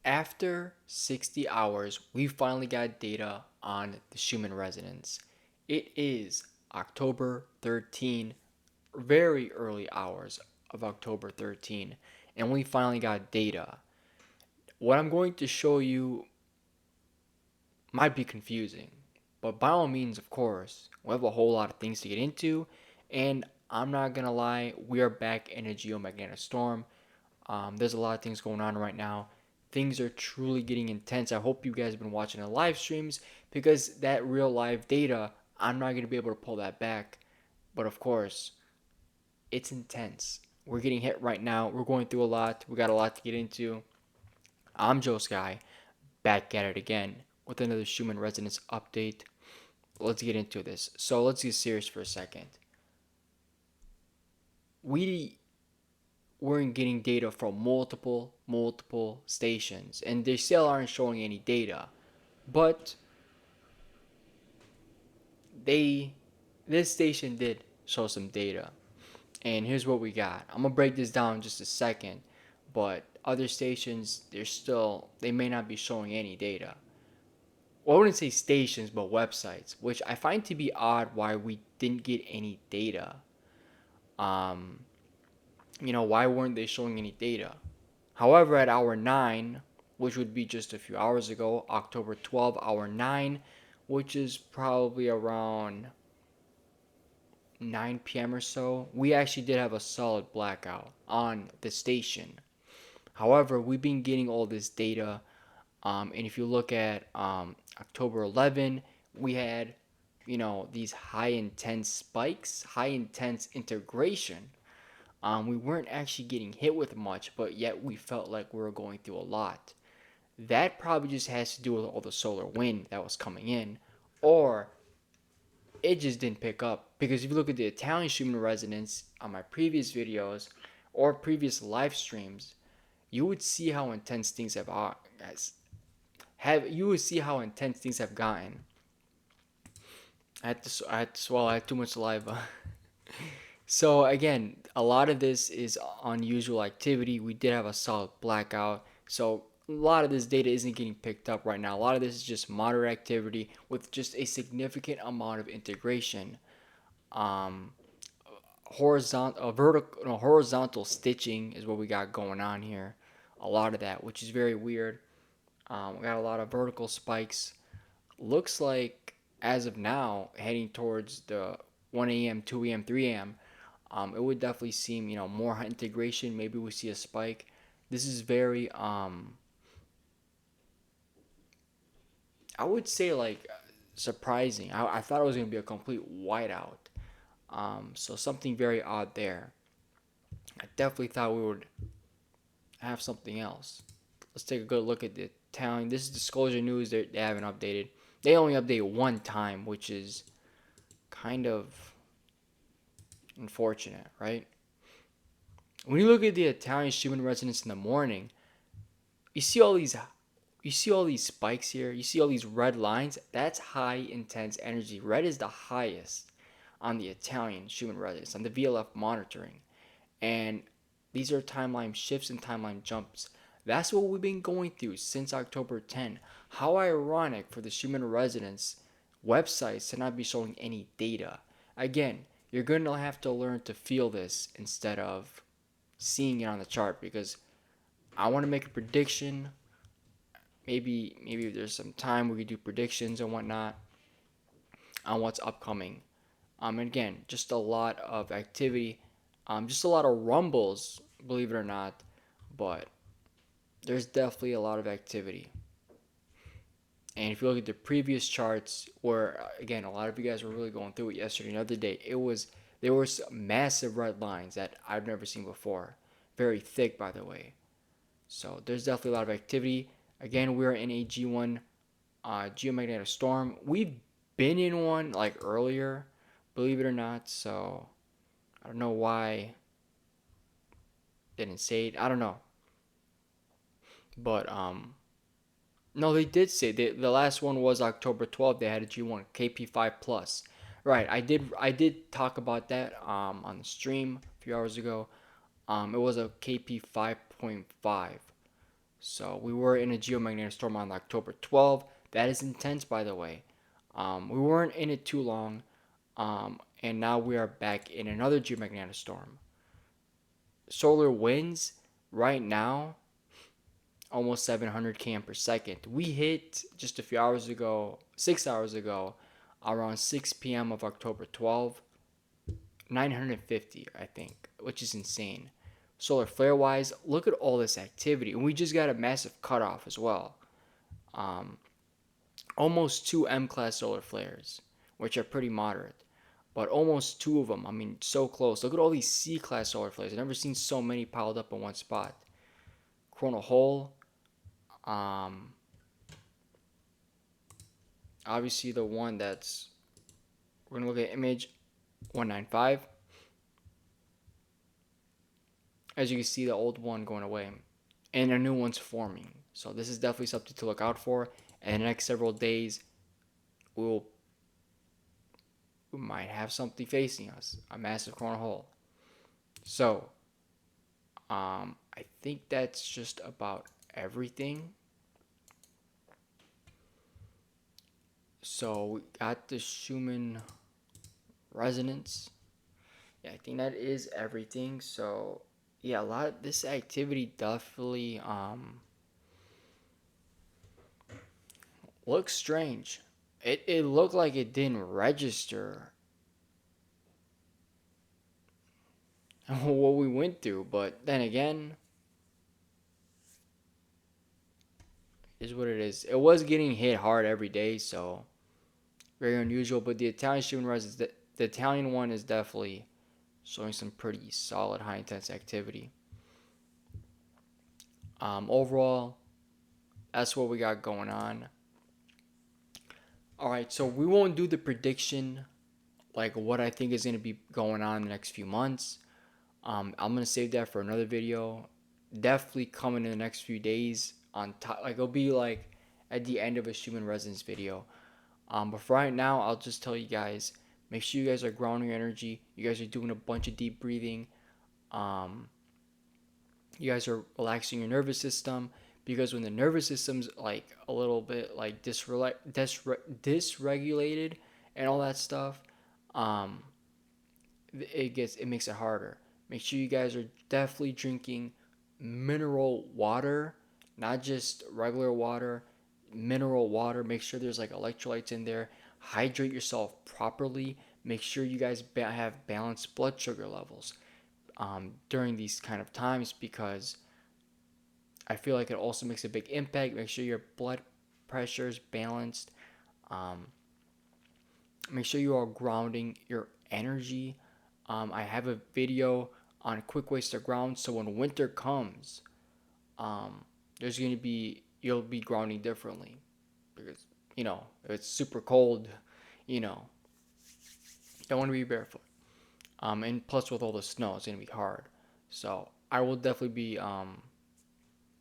After 60 hours, we finally got data on the Schumann resonance. It is October 13, very early hours of October 13, and we finally got data. What I'm going to show you might be confusing, but by all means, of course, we have a whole lot of things to get into, and I'm not gonna lie, we are back in a geomagnetic storm. There's a lot of things going on right now. Things are truly getting intense. I hope you guys have been watching the live streams because that real live data, I'm not going to be able to pull that back. But of course, it's intense. We're getting hit right now. We're going through a lot. We got a lot to get into. I'm Joe Sky, back at it again with another Schumann Resonance update. Let's get into this. So let's get serious for a second. We weren't getting data from multiple stations, and they still aren't showing any data. But they this station did show some data, and here's what we got. I'm gonna break this down in just a second, but other stations they may not be showing any data. Well, I wouldn't say stations, but websites, which I find to be odd why we didn't get any data. Um, why weren't they showing any data? However, at hour 9, which would be just a few hours ago, October 12th, hour 9, which is probably around 9 p.m. or so, we actually did have a solid blackout on the station. However, we've been getting all this data, and if you look at October 11, we had, these high intense spikes, high intense integration. We weren't actually getting hit with much, but yet we felt like we were going through a lot. That probably just has to do with all the solar wind that was coming in, or it just didn't pick up. Because if you look at the Italian Schumann resonance on my previous videos or previous live streams, you would see how intense things you would see how intense things have gotten. I had to swallow. I had too much saliva. So again, a lot of this is unusual activity. We did have a solid blackout. So a lot of this data isn't getting picked up right now. A lot of this is just moderate activity with just a significant amount of integration. Um, horizontal stitching is what we got going on here. A lot of that, which is very weird. We got a lot of vertical spikes. Looks like as of now, heading towards the 1 a.m., 2 a.m., 3 a.m. It would definitely seem more integration. Maybe we see a spike. This is very I would say like surprising. I thought it was gonna be a complete whiteout. So something very odd there. I definitely thought we would have something else. Let's take a good look at the tallying. This is disclosure news. They haven't updated. They only update one time, which is kind of unfortunate, right? When you look at the Italian Schumann resonance in the morning, you see all these you see all these spikes here. You see all these red lines. That's high intense energy. Red is the highest on the Italian Schumann resonance on the VLF monitoring, and these are timeline shifts and timeline jumps. That's what we've been going through since October 10. How ironic for the Schumann resonance websites to not be showing any data. Again, you're going to have to learn to feel this instead of seeing it on the chart, because I want to make a prediction. Maybe if there's some time we could do predictions and whatnot on what's upcoming. And again, just a lot of activity, just a lot of rumbles, believe it or not, but there's definitely a lot of activity. And if you look at the previous charts, where again a lot of you guys were really going through it yesterday and the other day, there was massive red lines that I've never seen before, very thick by the way. So there's definitely a lot of activity. Again, we're in a G1 geomagnetic storm. We've been in one like earlier, believe it or not. So I don't know why they didn't say it. I don't know, but no, they did say the last one was October 12th. They had a G1 KP5 plus. Right, I did talk about that on the stream a few hours ago. It was a KP 5.5. So we were in a geomagnetic storm on October 12th. That is intense, by the way. We weren't in it too long, and now we are back in another geomagnetic storm. Solar winds right now almost 700 km per second. We hit just a few hours ago, 6 hours ago, around 6 p.m. of October 12th, 950, I think, which is insane. Solar flare wise, look at all this activity, and we just got a massive cutoff as well. Um, Almost two M class solar flares, which are pretty moderate, but almost two of them. I mean, so close. Look at all these C class solar flares. I've never seen so many piled up in one spot. Coronal hole. Um, Obviously the one that's we're gonna look at image 195. As you can see, the old one going away, and a new one's forming. So this is definitely something to look out for. And in the next several days, we'll we might have something facing us, a massive coronal hole. So I think that's just about everything. So we got the Schumann resonance. Yeah, I think that is everything. So yeah, a lot of this activity definitely looks strange. It looked like it didn't register what we went through, but then again, is what it is. It was getting hit hard every day, so very unusual. But the Italian Schumann resonance, the Italian one is definitely showing some pretty solid high intense activity. Overall, that's what we got going on. All right, so we won't do the prediction like what I think is going to be going on in the next few months. I'm gonna save that for another video. Definitely coming in the next few days on top. Like it'll be like at the end of a Schumann resonance video. But for right now, I'll just tell you guys: make sure you guys are grounding your energy. You guys are doing a bunch of deep breathing. Um, you guys are relaxing your nervous system because when the nervous system's like a little bit like dysregulated and all that stuff, um, it makes it harder. Make sure you guys are definitely drinking mineral water, not just regular water. Mineral water. Make sure there's like electrolytes in there. Hydrate yourself properly. Make sure you guys have balanced blood sugar levels during these kind of times because I feel like it also makes a big impact. Make sure your blood pressure is balanced. Um, Make sure you are grounding your energy. I have a video on quick ways to ground. So when winter comes, um, there's gonna be you'll be grounding differently because if it's super cold, you know don't want to be barefoot. And plus with all the snow, it's gonna be hard. So I will definitely be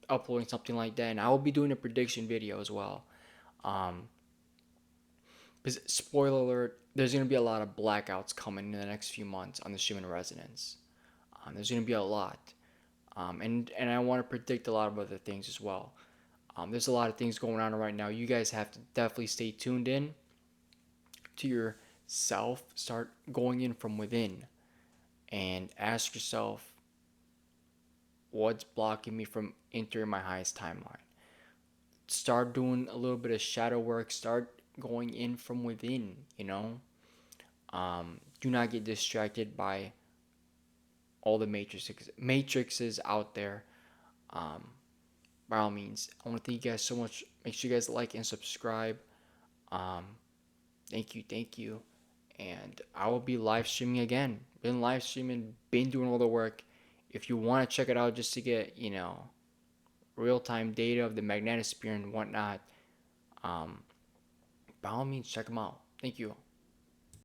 uploading something like that, and I will be doing a prediction video as well. Um, because spoiler alert, there's gonna be a lot of blackouts coming in the next few months on the Schumann resonance. There's gonna be a lot, and I want to predict a lot of other things as well. There's a lot of things going on right now. You guys have to definitely stay tuned in to yourself. Start going in from within and ask yourself, what's blocking me from entering my highest timeline? Start doing a little bit of shadow work. Start going in from within. Do not get distracted by all the matrices out there. Um, by all means, I want to thank you guys so much. Make sure you guys like and subscribe. Um, thank you. And I will be live streaming again. Been live streaming, been doing all the work. If you want to check it out just to get, real time data of the magnetosphere and whatnot, by all means, check them out. Thank you.